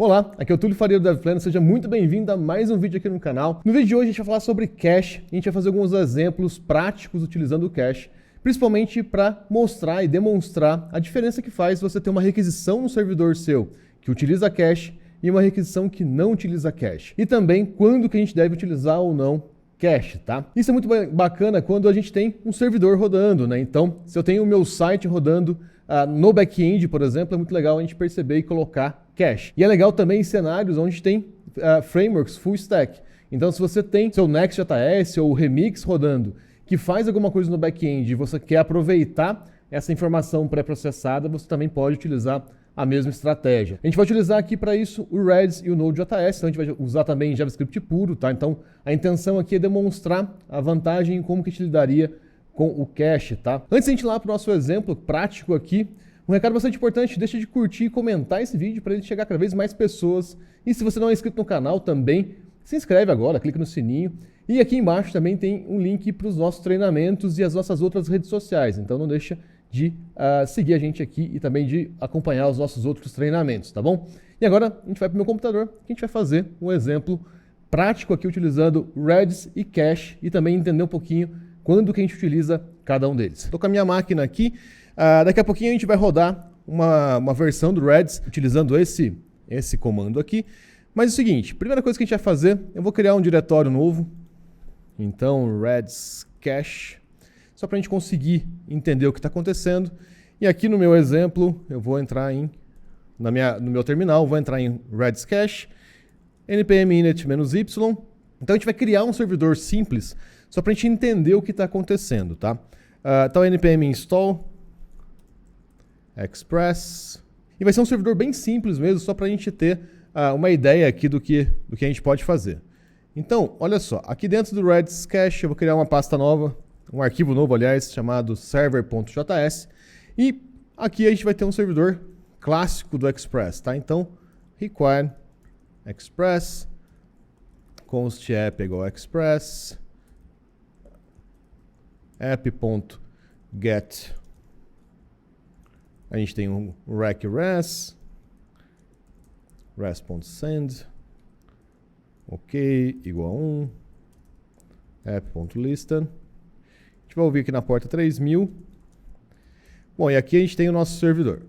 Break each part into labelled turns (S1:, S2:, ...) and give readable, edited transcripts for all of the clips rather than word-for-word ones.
S1: Olá, aqui é o Túlio Faria do DevPlano, seja muito bem-vindo a mais um vídeo aqui no canal. No vídeo de hoje a gente vai falar sobre cache, a gente vai fazer alguns exemplos práticos utilizando o cache, principalmente para mostrar e demonstrar a diferença que faz você ter uma requisição no servidor seu que utiliza cache e uma requisição que não utiliza cache. E também quando que a gente deve utilizar ou não cache, tá? Isso é muito bacana quando a gente tem um servidor rodando, né? Então, se eu tenho o meu site rodando no back-end, por exemplo, é muito legal a gente perceber e colocar cache. E é legal também em cenários onde tem frameworks full stack. Então, se você tem seu Next.js ou Remix rodando, que faz alguma coisa no back-end e você quer aproveitar essa informação pré-processada, você também pode utilizar a mesma estratégia. A gente vai utilizar aqui para isso o Redis e o Node.js, então a gente vai usar também JavaScript puro, tá? Então, a intenção aqui é demonstrar a vantagem em como que a gente lidaria com o cache, tá? Antes de a gente ir lá para o nosso exemplo prático aqui, um recado bastante importante, deixa de curtir e comentar esse vídeo para ele chegar a cada vez mais pessoas. E se você não é inscrito no canal também, se inscreve agora, clica no sininho. E aqui embaixo também tem um link para os nossos treinamentos e as nossas outras redes sociais. Então não deixa de seguir a gente aqui e também de acompanhar os nossos outros treinamentos, tá bom? E agora a gente vai para o meu computador, que a gente vai fazer um exemplo prático aqui utilizando Redis e cache e também entender um pouquinho quando que a gente utiliza cada um deles. Estou com a minha máquina aqui, daqui a pouquinho a gente vai rodar uma versão do Redis utilizando esse comando aqui. Mas é o seguinte, primeira coisa que a gente vai fazer, eu vou criar um diretório novo, então Redis cache, só para a gente conseguir entender o que está acontecendo. E aqui no meu exemplo, eu vou entrar no meu terminal, vou entrar em Redis cache, npm init-y. Então a gente vai criar um servidor simples, só para a gente entender o que está acontecendo, tá? Então npm install express, e vai ser um servidor bem simples mesmo, só para a gente ter uma ideia aqui do que a gente pode fazer. Então, olha só, aqui dentro do Redis cache eu vou criar uma pasta nova, um arquivo novo, aliás, chamado server.js, e aqui a gente vai ter um servidor clássico do Express, tá? Então, require express, const app igual express, app.get, a gente tem um rec res, res.send, ok, igual a 1, app.listen. A gente vai ouvir aqui na porta 3000. Bom, e aqui a gente tem o nosso servidor.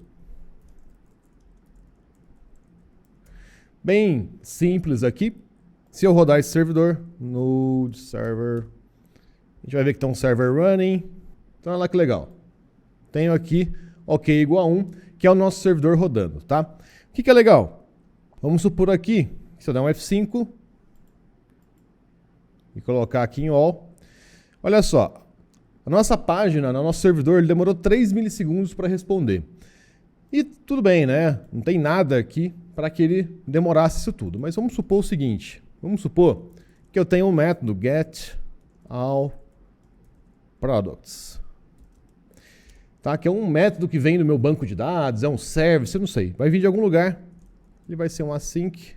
S1: Bem simples aqui. Se eu rodar esse servidor, node server, a gente vai ver que tem um server running. Então, olha lá que legal. Tenho aqui ok igual a 1, que é o nosso servidor rodando, tá? O que é legal? Vamos supor aqui, se eu der um F5 e colocar aqui em all, olha só, a nossa página, no nosso servidor, ele demorou 3 milissegundos para responder. E tudo bem, né? Não tem nada aqui para que ele demorasse isso tudo. Mas vamos supor o seguinte, vamos supor que eu tenho um método get all products. Tá? Que é um método que vem do meu banco de dados, é um service, eu não sei. Vai vir de algum lugar, ele vai ser um async.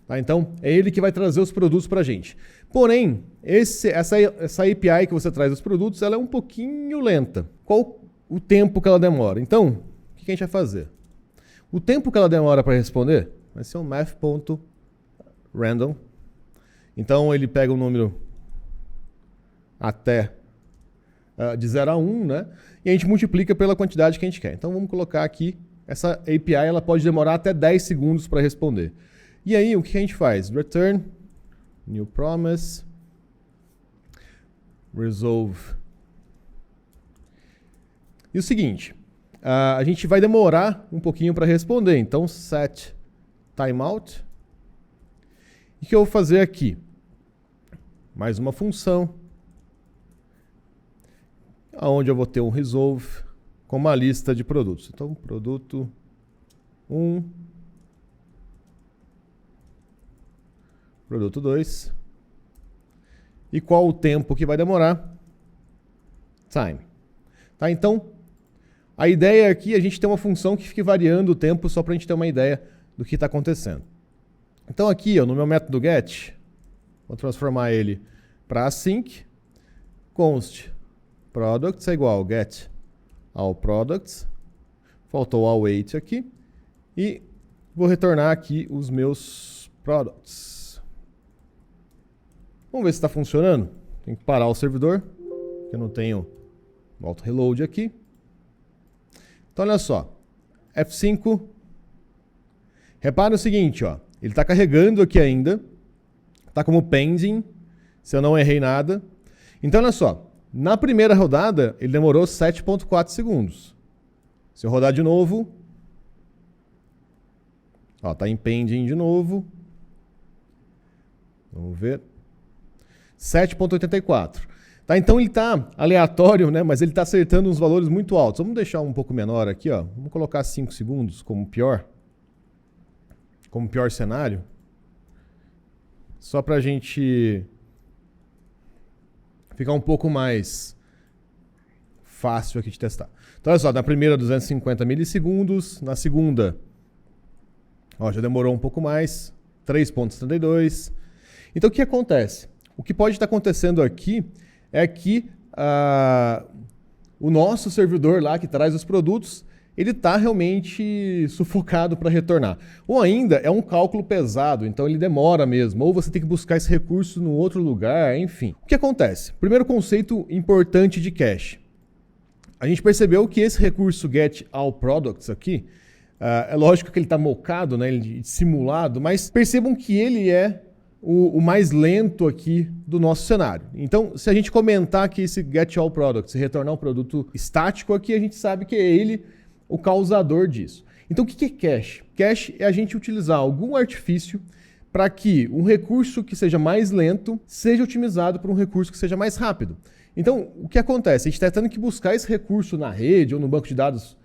S1: Tá? Então, é ele que vai trazer os produtos para a gente. Porém, essa API que você traz os produtos, ela é um pouquinho lenta. Qual o tempo que ela demora? Então, o que a gente vai fazer? O tempo que ela demora para responder vai ser um math.random. Então, ele pega um número até de 0 a 1, né? E a gente multiplica pela quantidade que a gente quer. Então, vamos colocar aqui, essa API ela pode demorar até 10 segundos para responder. E aí, o que a gente faz? Return, new promise, resolve. E o seguinte, a gente vai demorar um pouquinho para responder. Então, set timeout. E o que eu vou fazer aqui? Mais uma função, onde eu vou ter um resolve com uma lista de produtos. Então, produto 1, produto 2. E qual o tempo que vai demorar? Time. Tá? Então, a ideia aqui é a gente ter uma função que fique variando o tempo só para a gente ter uma ideia do que está acontecendo. Então aqui, ó, no meu método get, vou transformar ele para async, const products é igual get all products, faltou await aqui, e vou retornar aqui os meus products. Vamos ver se está funcionando. Tem que parar o servidor, eu não tenho auto reload aqui. Então olha só, F5. Repara o seguinte, ó, ele está carregando aqui ainda, está como pending, se eu não errei nada. Então olha só, na primeira rodada ele demorou 7.4 segundos. Se eu rodar de novo, ó, tá em pending de novo. Vamos ver. 7.84. Tá, então ele tá aleatório, né, mas ele tá acertando uns valores muito altos. Vamos deixar um pouco menor aqui, ó. Vamos colocar 5 segundos como pior cenário. Só pra gente ficar um pouco mais fácil aqui de testar. Então, olha só, na primeira 250 milissegundos, na segunda, ó, já demorou um pouco mais, 3.72. Então, o que acontece? O que pode estar acontecendo aqui é que o nosso servidor lá que traz os produtos, ele está realmente sufocado para retornar. Ou ainda é um cálculo pesado, então ele demora mesmo. Ou você tem que buscar esse recurso em outro lugar, enfim. O que acontece? Primeiro conceito importante de cache. A gente percebeu que esse recurso getAllProducts aqui, é lógico que ele está mocado, né, ele simulado, mas percebam que ele é o mais lento aqui do nosso cenário. Então, se a gente comentar que esse getAllProducts e retornar um produto estático aqui, a gente sabe que é ele o causador disso. Então, o que é cache? Cache é a gente utilizar algum artifício para que um recurso que seja mais lento seja otimizado por um recurso que seja mais rápido. Então, o que acontece? A gente está tendo que buscar esse recurso na rede ou no banco de dados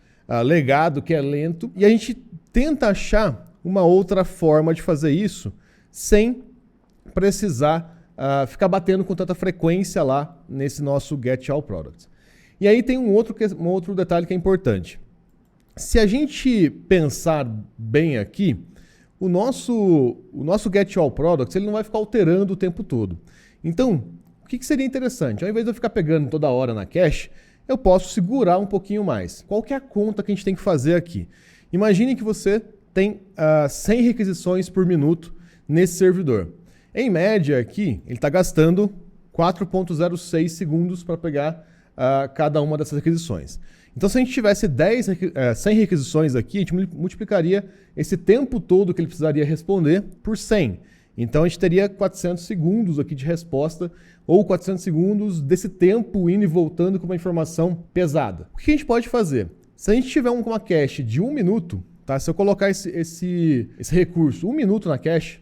S1: legado, que é lento, e a gente tenta achar uma outra forma de fazer isso sem precisar ficar batendo com tanta frequência lá nesse nosso getAllProducts. E aí tem um outro detalhe que é importante. Se a gente pensar bem aqui, o nosso getAllProducts ele não vai ficar alterando o tempo todo. Então, o que seria interessante? Ao invés de eu ficar pegando toda hora na cache, eu posso segurar um pouquinho mais. Qual que é a conta que a gente tem que fazer aqui? Imagine que você tem 100 requisições por minuto nesse servidor. Em média aqui, ele está gastando 4.06 segundos para pegar cada uma dessas requisições. Então, se a gente tivesse 100 requisições aqui, a gente multiplicaria esse tempo todo que ele precisaria responder por 100. Então, a gente teria 400 segundos aqui de resposta, ou 400 segundos desse tempo indo e voltando com uma informação pesada. O que a gente pode fazer? Se a gente tiver uma cache de 1 minuto, tá? Se eu colocar esse recurso 1 minuto na cache,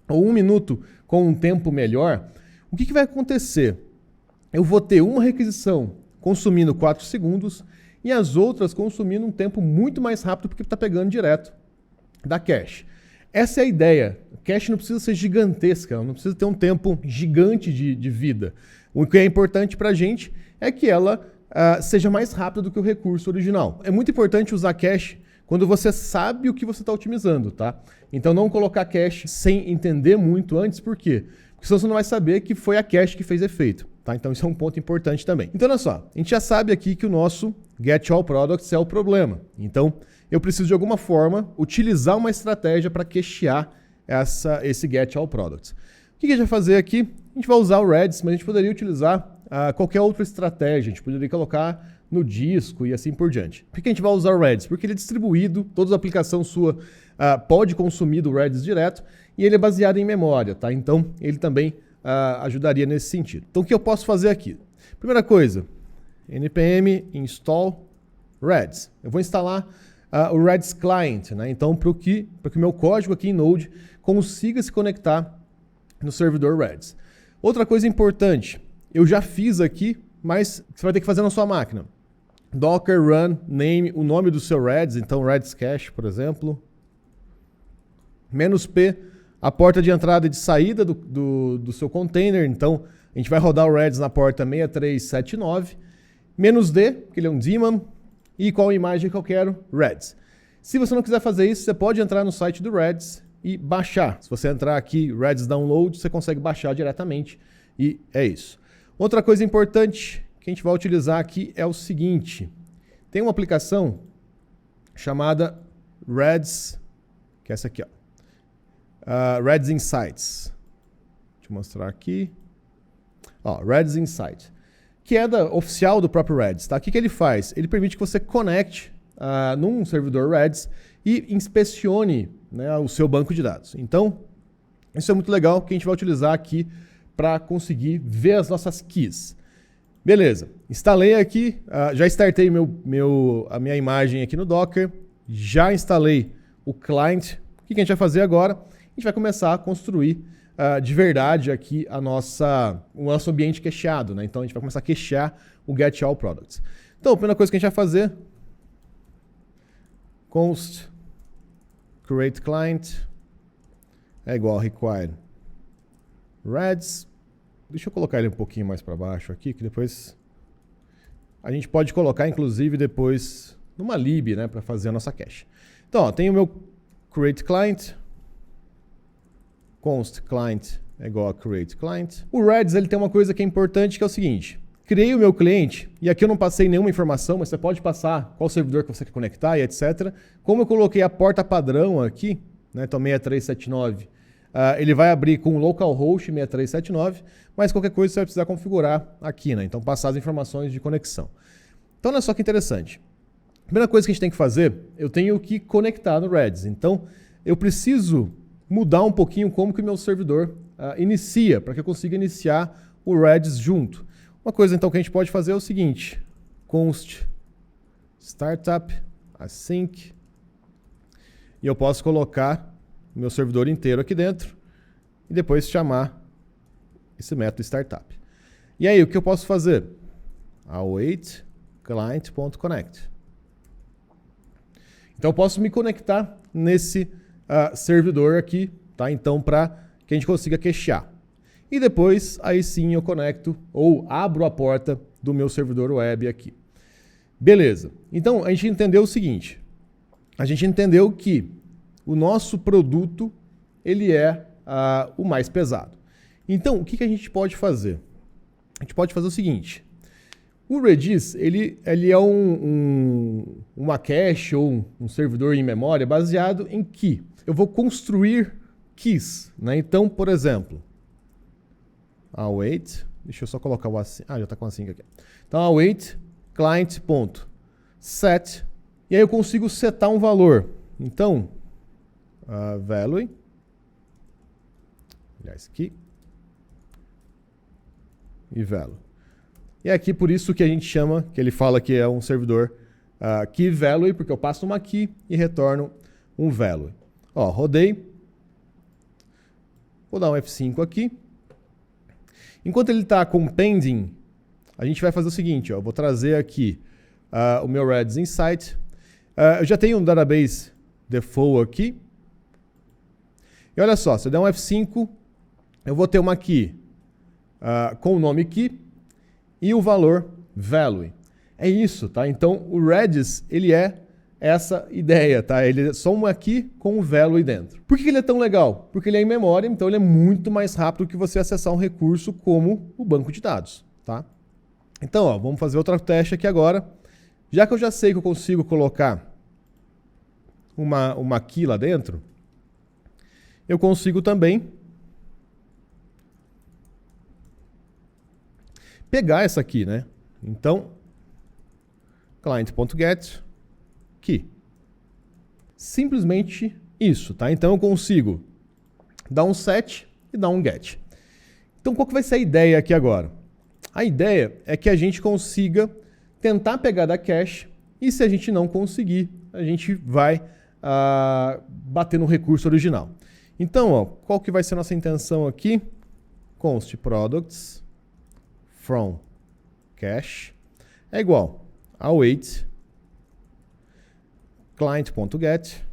S1: ou 1 minuto com um tempo melhor, o que vai acontecer? Eu vou ter uma requisição consumindo 4 segundos e as outras consumindo um tempo muito mais rápido porque está pegando direto da cache. Essa é a ideia. A cache não precisa ser gigantesca, não precisa ter um tempo gigante de vida. O que é importante para a gente é que ela seja mais rápida do que o recurso original. É muito importante usar cache quando você sabe o que você está otimizando, tá? Então não colocar cache sem entender muito antes, por quê? Porque senão você não vai saber que foi a cache que fez efeito, tá? Então isso é um ponto importante também. Então olha só, a gente já sabe aqui que o nosso getAllProducts é o problema. Então eu preciso de alguma forma utilizar uma estratégia para cachear esse getAllProducts. O que a gente vai fazer aqui? A gente vai usar o Redis, mas a gente poderia utilizar qualquer outra estratégia. A gente poderia colocar no disco e assim por diante. Por que a gente vai usar o Redis? Porque ele é distribuído, toda a aplicação sua pode consumir do Redis direto e ele é baseado em memória, tá? Então ele também ajudaria nesse sentido. Então o que eu posso fazer aqui? Primeira coisa, npm install Redis. Eu vou instalar o Redis Client, né? Então para que o meu código aqui em Node consiga se conectar no servidor Redis. Outra coisa importante, eu já fiz aqui, mas você vai ter que fazer na sua máquina. Docker run name, o nome do seu Redis, então Redis Cache, por exemplo. -p, a porta de entrada e de saída do seu container, então a gente vai rodar o Redis na porta 6379. -d, que ele é um daemon, e qual imagem que eu quero? Redis. Se você não quiser fazer isso, você pode entrar no site do Redis e baixar. Se você entrar aqui, Redis Download, você consegue baixar diretamente e é isso. Outra coisa importante que a gente vai utilizar aqui é o seguinte. Tem uma aplicação chamada Reds, que é essa aqui, ó. Reds Insights. Deixa eu mostrar aqui. Ó, Reds Insight, que é oficial do próprio Reds, tá? O que ele faz? Ele permite que você conecte num servidor Reds e inspecione, né, o seu banco de dados. Então, isso é muito legal, que a gente vai utilizar aqui para conseguir ver as nossas keys. Beleza, instalei aqui, já startei a minha imagem aqui no Docker, já instalei o client. O que a gente vai fazer agora? A gente vai começar a construir de verdade aqui o nosso ambiente cacheado, né? Então a gente vai começar a cachear o get all products. Então a primeira coisa que a gente vai fazer, const create client é igual a require reds. Deixa eu colocar ele um pouquinho mais para baixo aqui, que depois a gente pode colocar inclusive depois numa lib, né, para fazer a nossa cache. Então, ó, tem o meu create client, const client é igual a create client. O Reds ele tem uma coisa que é importante, que é o seguinte: criei o meu cliente, e aqui eu não passei nenhuma informação, mas você pode passar qual servidor que você quer conectar e etc. Como eu coloquei a porta padrão aqui, né, então 6379, ele vai abrir com localhost 6379, mas qualquer coisa você vai precisar configurar aqui, né? Então passar as informações de conexão. Então olha só que interessante. A primeira coisa que a gente tem que fazer, eu tenho que conectar no Reds. Então eu preciso mudar um pouquinho como que o meu servidor inicia, para que eu consiga iniciar o Reds junto. Uma coisa então que a gente pode fazer é o seguinte: const startup async, e eu posso colocar o meu servidor inteiro aqui dentro e depois chamar esse método startup. E aí o que eu posso fazer? Await client.connect. Então eu posso me conectar nesse servidor aqui, tá? Então para que a gente consiga cachear. E depois, aí sim eu conecto ou abro a porta do meu servidor web aqui. Beleza. Então, a gente entendeu o seguinte. A gente entendeu que o nosso produto, ele é o mais pesado. Então, o que a gente pode fazer? A gente pode fazer o seguinte. O Redis, ele é uma cache ou um servidor em memória baseado em que eu vou construir keys, né? Então, por exemplo, await, deixa eu só colocar o async, já está com async aqui. Então, await client.set, e aí eu consigo setar um valor. Então, value, aliás, key e value. E é aqui por isso que a gente chama, que ele fala que é um servidor key value, porque eu passo uma key e retorno um value. Ó, rodei. Vou dar um F5 aqui. Enquanto ele está com pending, a gente vai fazer o seguinte, ó, eu vou trazer aqui o meu Reds Insight. Eu já tenho um database default aqui. E olha só, se eu der um F5, eu vou ter uma key com o nome key e o valor value. É isso, tá? Então o Redis, ele é essa ideia, tá? Ele é só uma key com o value dentro. Por que ele é tão legal? Porque ele é em memória, então ele é muito mais rápido que você acessar um recurso como o banco de dados, tá? Então, ó, vamos fazer outro teste aqui agora. Já que eu já sei que eu consigo colocar uma key lá dentro, eu consigo também pegar essa key, né? Então, client.get key. Simplesmente isso, tá? Então eu consigo dar um set e dar um get. Então qual que vai ser a ideia aqui agora? A ideia é que a gente consiga tentar pegar da cache, e se a gente não conseguir, a gente vai bater no recurso original. Então, ó, qual que vai ser a nossa intenção aqui? Const products from cache é igual a await client.get.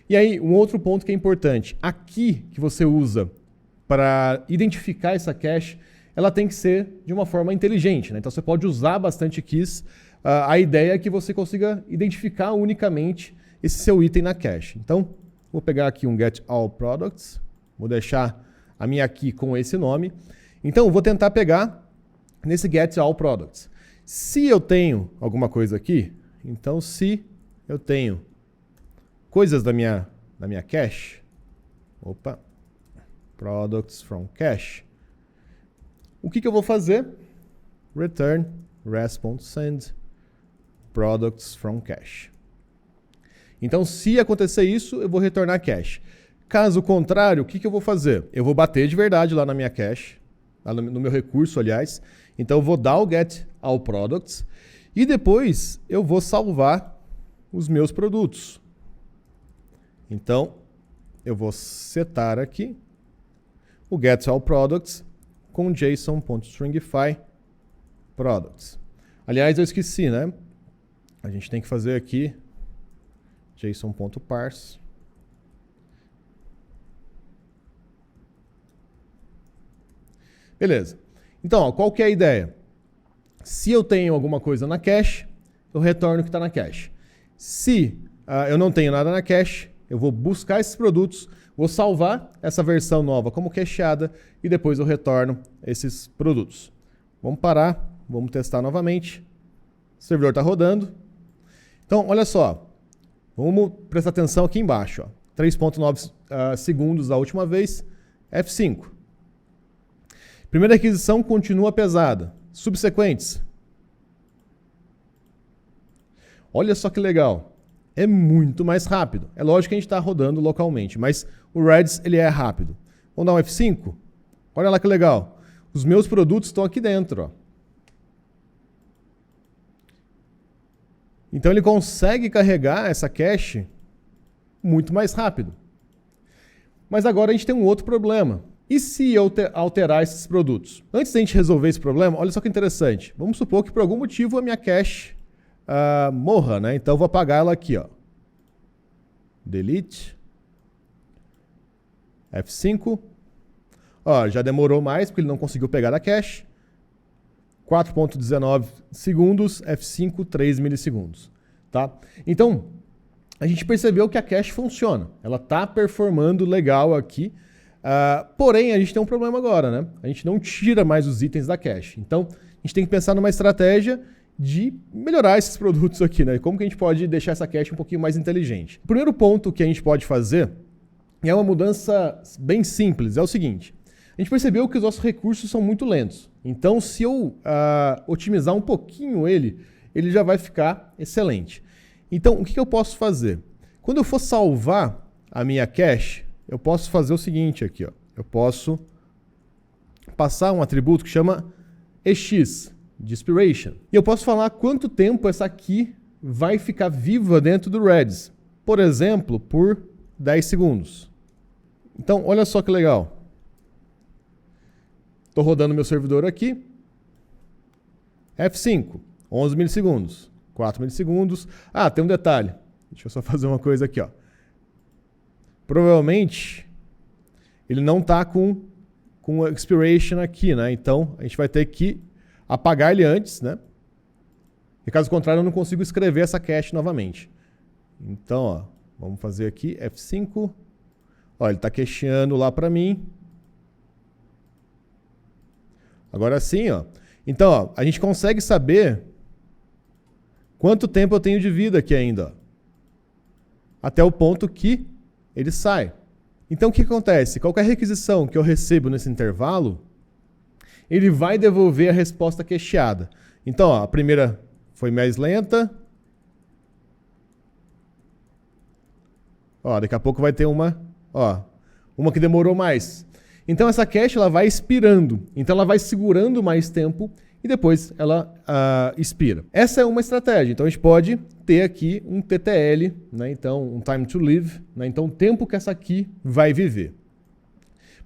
S1: E aí, um outro ponto que é importante. A key que você usa para identificar essa cache, ela tem que ser de uma forma inteligente, né? Então você pode usar bastante keys. A ideia é que você consiga identificar unicamente esse seu item na cache. Então, vou pegar aqui um get all products, vou deixar a minha key com esse nome. Então, vou tentar pegar nesse get all products. Se eu tenho alguma coisa aqui, então se eu tenho coisas da minha cache. Opa, products from cache. O que eu vou fazer? Return response send products from cache. Então, se acontecer isso, eu vou retornar cache. Caso contrário, o que eu vou fazer? Eu vou bater de verdade lá na minha cache, lá no meu recurso, aliás. Então, eu vou dar o get all products e depois eu vou salvar os meus produtos. Então, eu vou setar aqui o get all products com json.stringify products. Aliás, eu esqueci, né? A gente tem que fazer aqui json.parse. Beleza. Então, ó, qual que é a ideia? Se eu tenho alguma coisa na cache, eu retorno o que está na cache. Se eu não tenho nada na cache, eu vou buscar esses produtos, vou salvar essa versão nova como cacheada e depois eu retorno esses produtos. Vamos parar, vamos testar novamente. O servidor está rodando. Então, olha só. Vamos prestar atenção aqui embaixo. 3.9 segundos da última vez, F5. Primeira requisição continua pesada. Subsequentes. Olha só que legal. É muito mais rápido. É lógico que a gente está rodando localmente, mas o Redis ele é rápido. Vamos dar um F5? Olha lá que legal. Os meus produtos estão aqui dentro. Ó. Então ele consegue carregar essa cache muito mais rápido. Mas agora a gente tem um outro problema. E se eu alterar esses produtos? Antes da gente resolver esse problema, olha só que interessante. Vamos supor que por algum motivo a minha cache morra, né? Então eu vou apagar ela aqui, ó. Delete. F5. Ó, já demorou mais porque ele não conseguiu pegar a cache. 4.19 segundos, F5, 3 milissegundos. Tá? Então, a gente percebeu que a cache funciona. Ela está performando legal aqui. Porém, a gente tem um problema agora, né? A gente não tira mais os itens da cache. Então, a gente tem que pensar numa estratégia de melhorar esses produtos aqui, né? Como que a gente pode deixar essa cache um pouquinho mais inteligente? O primeiro ponto que a gente pode fazer é uma mudança bem simples. É o seguinte. A gente percebeu que os nossos recursos são muito lentos. Então, se eu otimizar um pouquinho ele já vai ficar excelente. Então, o que eu posso fazer? Quando eu for salvar a minha cache, eu posso fazer o seguinte aqui. Ó. Eu posso passar um atributo que chama ex, de expiration. E eu posso falar quanto tempo essa aqui vai ficar viva dentro do Redis. Por exemplo, por 10 segundos. Então, olha só que legal. Estou rodando meu servidor aqui. F5, 11 milissegundos. 4 milissegundos. Tem um detalhe. Deixa eu só fazer uma coisa aqui. Ó. Provavelmente, ele não está com o expiration aqui, né? Então, a gente vai ter que apagar ele antes, né? E caso contrário, eu não consigo escrever essa cache novamente. Então, ó, vamos fazer aqui F5. Ó, ele está cacheando lá para mim. Agora sim, ó. Então, ó, a gente consegue saber quanto tempo eu tenho de vida aqui ainda. Ó. Até o ponto que ele sai. Então, o que acontece? Qualquer requisição que eu recebo nesse intervalo, ele vai devolver a resposta cacheada. Então, ó, a primeira foi mais lenta. Ó, daqui a pouco vai ter uma que demorou mais. Então essa cache ela vai expirando. Então ela vai segurando mais tempo e depois ela expira. Essa é uma estratégia. Então a gente pode ter aqui um TTL, né? Então um time to live, né? Então o tempo que essa aqui vai viver.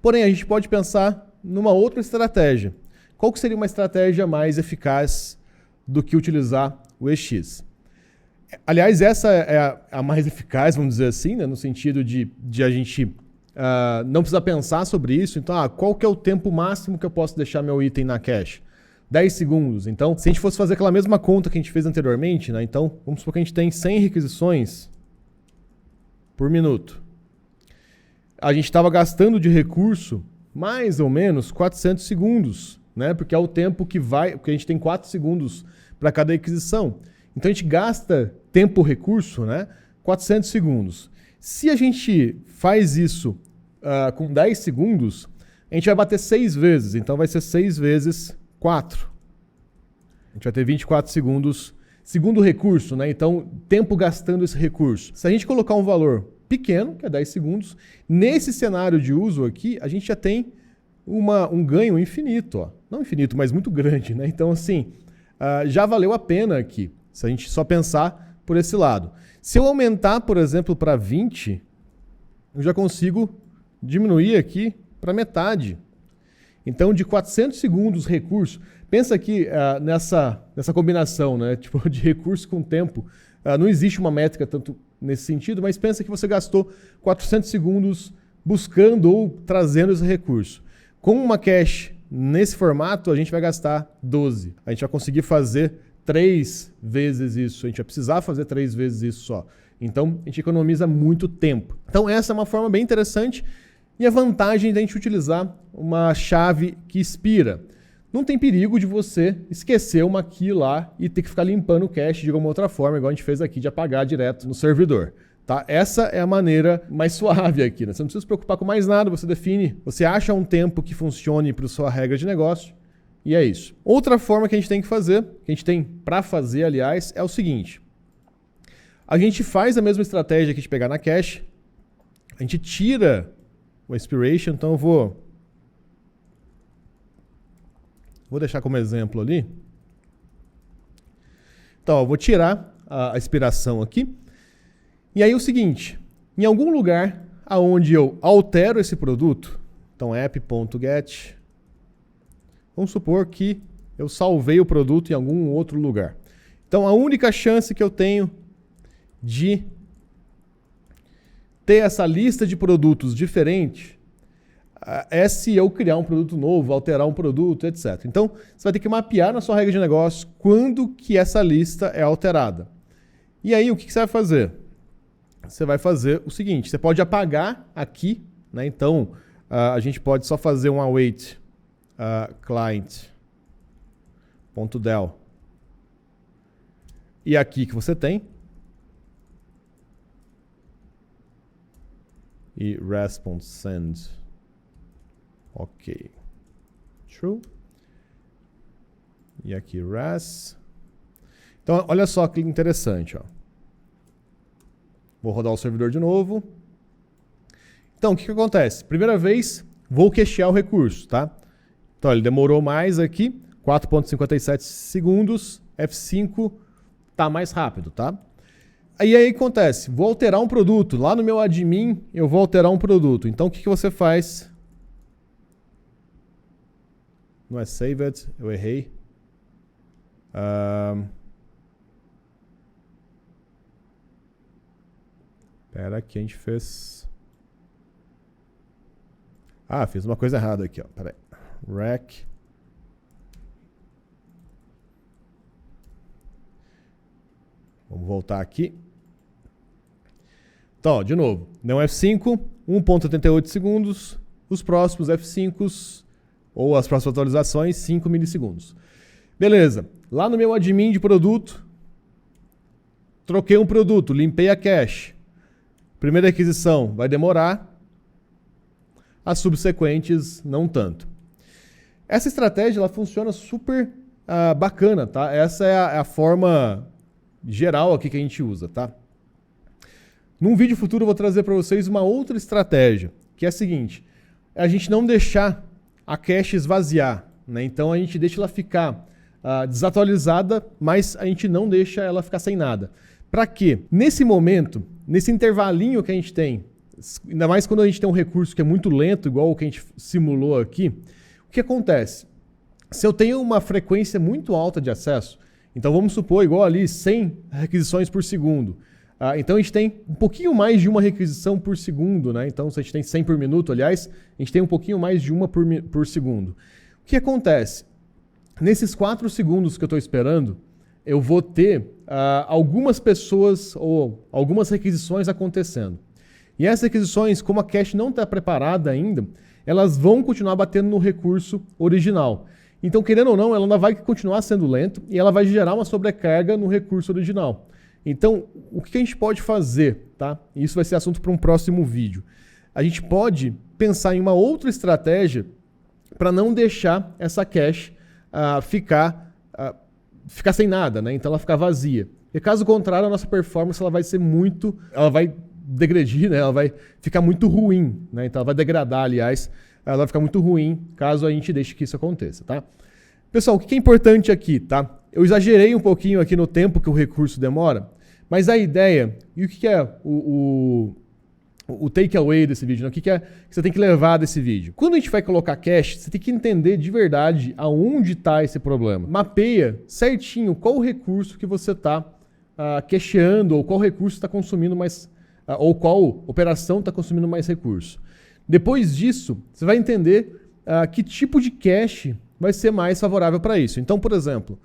S1: Porém a gente pode pensar numa outra estratégia. Qual que seria uma estratégia mais eficaz do que utilizar o EX? Aliás, essa é a mais eficaz, vamos dizer assim, né? No sentido de a gente não precisar pensar sobre isso. Então, qual que é o tempo máximo que eu posso deixar meu item na cache? 10 segundos. Então, se a gente fosse fazer aquela mesma conta que a gente fez anteriormente, né? Então, vamos supor que a gente tem 100 requisições por minuto. A gente estava gastando de recurso mais ou menos 400 segundos, né? Porque é o tempo que porque a gente tem 4 segundos para cada requisição. Então a gente gasta tempo-recurso, né? 400 segundos. Se a gente faz isso com 10 segundos, a gente vai bater 6 vezes. Então vai ser 6 vezes 4. A gente vai ter 24 segundos, segundo recurso, né? Então, tempo gastando esse recurso. Se a gente colocar um valor pequeno, que é 10 segundos, nesse cenário de uso aqui, a gente já tem um ganho infinito. Ó. Não infinito, mas muito grande, né? Então, assim, já valeu a pena aqui, se a gente só pensar por esse lado. Se eu aumentar, por exemplo, para 20, eu já consigo diminuir aqui para metade. Então, de 400 segundos recurso, pensa aqui nessa combinação, né? Tipo, de recurso com tempo. Não existe uma métrica tanto nesse sentido, mas pensa que você gastou 400 segundos buscando ou trazendo esse recurso. Com uma cache nesse formato, a gente vai gastar 12. A gente vai conseguir fazer 3 vezes isso. A gente vai precisar fazer 3 vezes isso só. Então, a gente economiza muito tempo. Então, essa é uma forma bem interessante. E a vantagem de a gente utilizar uma chave que expira. Não tem perigo de você esquecer uma key lá e ter que ficar limpando o cache de alguma outra forma, igual a gente fez aqui, de apagar direto no servidor. Tá? Essa é a maneira mais suave aqui. Né? Você não precisa se preocupar com mais nada, você define, você acha um tempo que funcione para a sua regra de negócio e é isso. Outra forma que a gente tem que fazer, que a gente tem para fazer, aliás, é o seguinte. A gente faz a mesma estratégia aqui de pegar na cache, a gente tira o expiration, então eu vou deixar como exemplo ali. Então, eu vou tirar a expiração aqui. E aí o seguinte, em algum lugar aonde eu altero esse produto, então app.get, vamos supor que eu salvei o produto em algum outro lugar. Então a única chance que eu tenho de ter essa lista de produtos diferente é se eu criar um produto novo, alterar um produto, etc. Então você vai ter que mapear na sua regra de negócio quando que essa lista é alterada. E aí o que você vai fazer? Você vai fazer o seguinte, você pode apagar aqui, né? Então a gente pode só fazer um await client.del e aqui que você tem e response send, ok, true, e aqui res. Então olha só que interessante, ó. Vou rodar o servidor de novo. Então, o que acontece? Primeira vez, vou cachear o recurso, tá? Então, ele demorou mais aqui, 4,57 segundos, F5 tá mais rápido, tá? Aí acontece, vou alterar um produto. Lá no meu admin, eu vou alterar um produto. Então, o que você faz? Não é saved, eu errei. Espera que a gente fez... fiz uma coisa errada aqui, ó. Pera aí. Rec. Vamos voltar aqui. Então, ó, de novo. Não F5, 1,88 segundos. Os próximos F5s, ou as próximas atualizações, 5 milissegundos. Beleza. Lá no meu admin de produto, troquei um produto, limpei a cache. Primeira requisição vai demorar, as subsequentes não tanto. Essa estratégia ela funciona super bacana, tá? Essa é a forma geral aqui que a gente usa, tá? Num vídeo futuro eu vou trazer para vocês uma outra estratégia, que é a seguinte, a gente não deixar a cache esvaziar, né? Então a gente deixa ela ficar desatualizada, mas a gente não deixa ela ficar sem nada. Para quê? Nesse momento, nesse intervalinho que a gente tem, ainda mais quando a gente tem um recurso que é muito lento, igual o que a gente simulou aqui, o que acontece? Se eu tenho uma frequência muito alta de acesso, então vamos supor igual ali 100 requisições por segundo, então a gente tem um pouquinho mais de uma requisição por segundo, né? Então se a gente tem 100 por minuto, aliás, a gente tem um pouquinho mais de uma por segundo. O que acontece? Nesses 4 segundos que eu estou esperando, eu vou ter algumas pessoas ou algumas requisições acontecendo. E essas requisições, como a cache não está preparada ainda, elas vão continuar batendo no recurso original. Então, querendo ou não, ela ainda vai continuar sendo lento e ela vai gerar uma sobrecarga no recurso original. Então, o que a gente pode fazer, tá? Isso vai ser assunto para um próximo vídeo. A gente pode pensar em uma outra estratégia para não deixar essa cache ficar sem nada, né? Então ela ficar vazia. E caso contrário, a nossa performance ela vai degredir, né? Ela vai ficar muito ruim, né? Então ela vai degradar, aliás, ela vai ficar muito ruim caso a gente deixe que isso aconteça, tá? Pessoal, o que é importante aqui, tá? Eu exagerei um pouquinho aqui no tempo que o recurso demora, mas a ideia, e o que é o takeaway desse vídeo, né? O que é que você tem que levar desse vídeo? Quando a gente vai colocar cache, você tem que entender de verdade aonde está esse problema. Mapeia certinho qual o recurso que você está cacheando, ou qual recurso está consumindo mais, ou qual operação está consumindo mais recurso. Depois disso, você vai entender que tipo de cache vai ser mais favorável para isso. Então, por exemplo,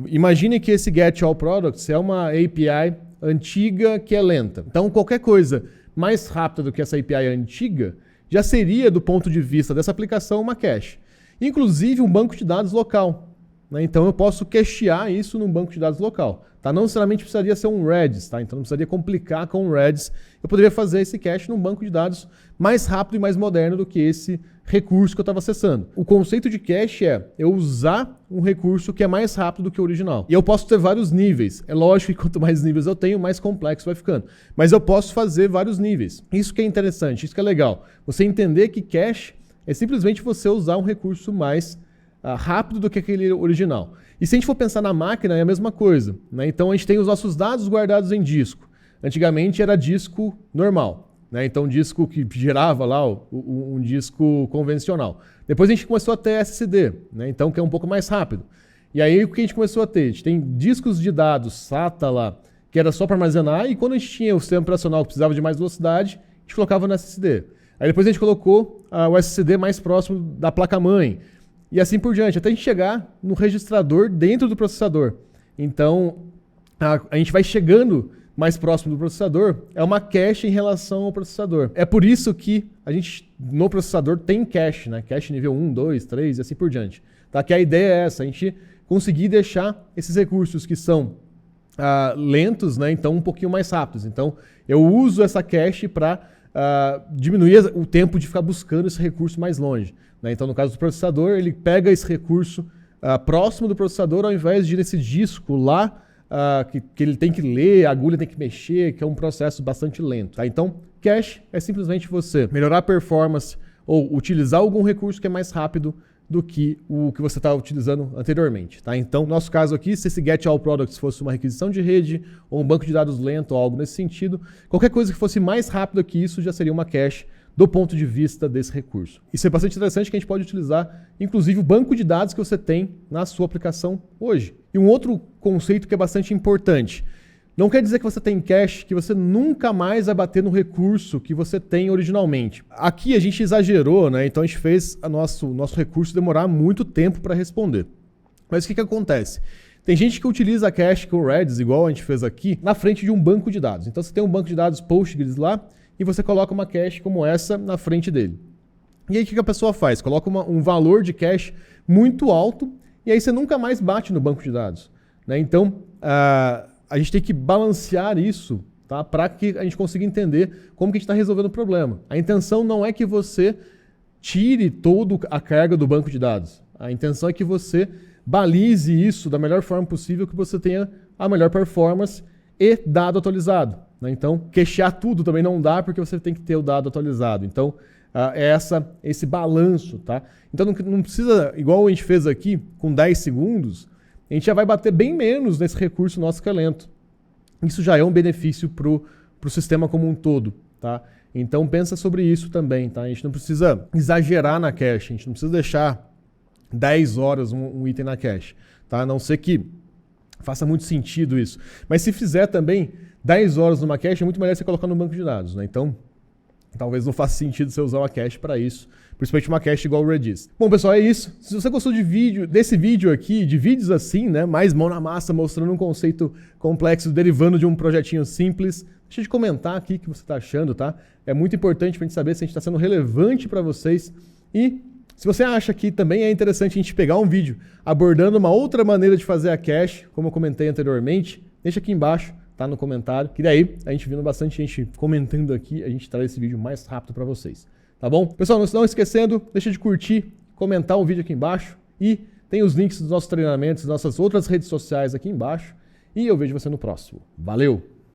S1: imagine que esse Get All Products é uma API antiga que é lenta. Então, qualquer coisa mais rápida do que essa API antiga já seria, do ponto de vista dessa aplicação, uma cache. Inclusive um banco de dados local, né? Então eu posso cachear isso num banco de dados local. Tá? Não necessariamente precisaria ser um Redis, tá? Então não precisaria complicar com o Redis. Eu poderia fazer esse cache num banco de dados mais rápido e mais moderno do que esse recurso que eu estava acessando. O conceito de cache é eu usar um recurso que é mais rápido do que o original. E eu posso ter vários níveis. É lógico que quanto mais níveis eu tenho, mais complexo vai ficando. Mas eu posso fazer vários níveis. Isso que é interessante, isso que é legal. Você entender que cache é simplesmente você usar um recurso mais rápido do que aquele original. E se a gente for pensar na máquina, é a mesma coisa, né? Então a gente tem os nossos dados guardados em disco. Antigamente era disco normal, né? Então disco que gerava lá um disco convencional. Depois a gente começou a ter SSD, né? Então que é um pouco mais rápido. E aí o que a gente começou a ter? A gente tem discos de dados SATA lá, que era só para armazenar, e quando a gente tinha o sistema operacional que precisava de mais velocidade, a gente colocava no SSD. Aí depois a gente colocou o SSD mais próximo da placa-mãe. E assim por diante, até a gente chegar no registrador dentro do processador. Então, a gente vai chegando mais próximo do processador, é uma cache em relação ao processador. É por isso que a gente, no processador, tem cache, né? Cache nível 1, 2, 3 e assim por diante. Tá? Que a ideia é essa, a gente conseguir deixar esses recursos que são lentos, né? Então um pouquinho mais rápidos. Então, eu uso essa cache para diminuir o tempo de ficar buscando esse recurso mais longe, né? Então, no caso do processador, ele pega esse recurso próximo do processador ao invés de ir nesse disco lá que ele tem que ler, a agulha tem que mexer, que é um processo bastante lento. Tá? Então, cache é simplesmente você melhorar a performance ou utilizar algum recurso que é mais rápido do que o que você está utilizando anteriormente. Tá? Então, no nosso caso aqui, se esse Get All Products fosse uma requisição de rede ou um banco de dados lento ou algo nesse sentido, qualquer coisa que fosse mais rápida que isso já seria uma cache do ponto de vista desse recurso. Isso é bastante interessante que a gente pode utilizar, inclusive, o banco de dados que você tem na sua aplicação hoje. E um outro conceito que é bastante importante. Não quer dizer que você tem cache que você nunca mais vai bater no recurso que você tem originalmente. Aqui a gente exagerou, né? Então a gente fez nosso recurso demorar muito tempo para responder. Mas o que acontece? Tem gente que utiliza a cache com o Redis, igual a gente fez aqui, na frente de um banco de dados. Então você tem um banco de dados Postgres lá e você coloca uma cache como essa na frente dele. E aí o que a pessoa faz? Coloca um valor de cache muito alto e aí você nunca mais bate no banco de dados, né? Então, a gente tem que balancear isso, tá? Para que a gente consiga entender como que a gente está resolvendo o problema. A intenção não é que você tire toda a carga do banco de dados. A intenção é que você balize isso da melhor forma possível, que você tenha a melhor performance e dado atualizado, né? Então, cachear tudo também não dá, porque você tem que ter o dado atualizado. Então, é esse balanço, tá? Então, não precisa, igual a gente fez aqui, com 10 segundos, a gente já vai bater bem menos nesse recurso nosso que é lento. Isso já é um benefício para o sistema como um todo, tá? Então pensa sobre isso também, tá? A gente não precisa exagerar na cache, a gente não precisa deixar 10 horas um item na cache, tá? A não ser que faça muito sentido isso. Mas se fizer também 10 horas numa cache, é muito melhor você colocar no banco de dados, né? Então, talvez não faça sentido você usar uma cache para isso, principalmente uma cache igual o Redis. Bom, pessoal, é isso. Se você gostou desse vídeo aqui, de vídeos assim, né, mais mão na massa, mostrando um conceito complexo, derivando de um projetinho simples, deixa de comentar aqui o que você está achando, tá? É muito importante para a gente saber se a gente está sendo relevante para vocês. E se você acha que também é interessante a gente pegar um vídeo abordando uma outra maneira de fazer a cache, como eu comentei anteriormente, deixa aqui embaixo tá no comentário, que daí a gente vendo bastante gente comentando aqui, a gente traz esse vídeo mais rápido para vocês, tá bom? Pessoal, não esquecendo, deixa de curtir, comentar o vídeo aqui embaixo e tem os links dos nossos treinamentos, das nossas outras redes sociais aqui embaixo e eu vejo você no próximo. Valeu!